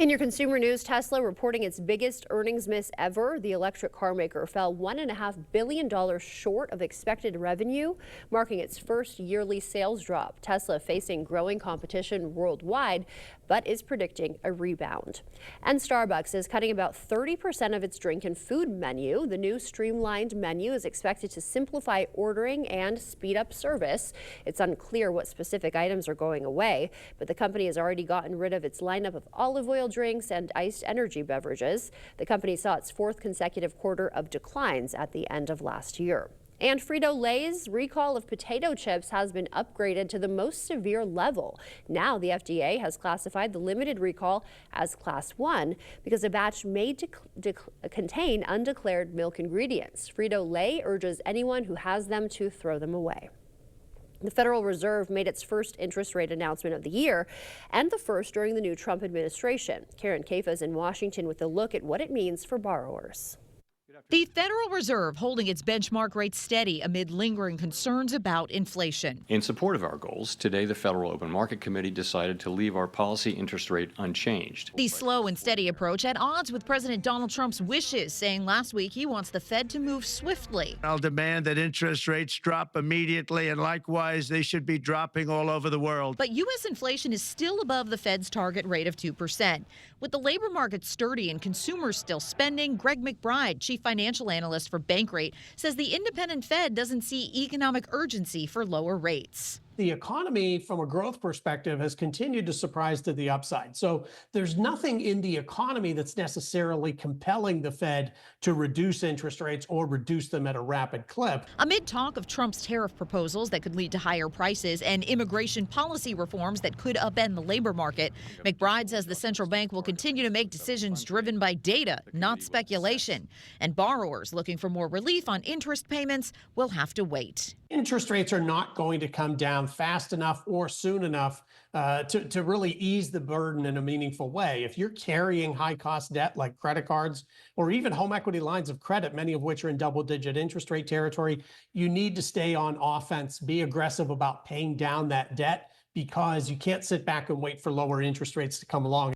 In your consumer news, Tesla reporting its biggest earnings miss ever. The electric car maker fell $1.5 billion short of expected revenue, marking its first yearly sales drop. Tesla facing growing competition worldwide, but is predicting a rebound. And Starbucks is cutting about 30% of its drink and food menu. The new streamlined menu is expected to simplify ordering and speed up service. It's unclear what specific items are going away, but the company has already gotten rid of its lineup of olive oil drinks and iced energy beverages. The company saw its fourth consecutive quarter of declines at the end of last year. And Frito-Lay's recall of potato chips has been upgraded to the most severe level. Now the FDA has classified the limited recall as Class 1 because a batch may contain undeclared milk ingredients. Frito-Lay urges anyone who has them to throw them away. The Federal Reserve made its first interest rate announcement of the year and the first during the new Trump administration. Karen Caifa is in Washington with a look at what it means for borrowers. The Federal Reserve holding its benchmark rate steady amid lingering concerns about inflation. In support of our goals, today the Federal Open Market Committee decided to leave our policy interest rate unchanged. The slow and steady approach at odds with President Donald Trump's wishes, saying last week he wants the Fed to move swiftly. I'll demand that interest rates drop immediately, and likewise, they should be dropping all over the world. But U.S. inflation is still above the Fed's target rate of 2%. With the labor market sturdy and consumers still spending, Greg McBride, chief financial analyst for Bankrate, says the independent Fed doesn't see economic urgency for lower rates. The economy, from a growth perspective, has continued to surprise to the upside. So there's nothing in the economy that's necessarily compelling the Fed to reduce interest rates or reduce them at a rapid clip. Amid talk of Trump's tariff proposals that could lead to higher prices and immigration policy reforms that could upend the labor market, McBride says the central bank will continue to make decisions driven by data, not speculation. And borrowers looking for more relief on interest payments will have to wait. Interest rates are not going to come down fast enough or soon enough to really ease the burden in a meaningful way. If you're carrying high-cost debt like credit cards or even home equity lines of credit, many of which are in double-digit interest rate territory, you need to stay on offense, be aggressive about paying down that debt, because you can't sit back and wait for lower interest rates to come along.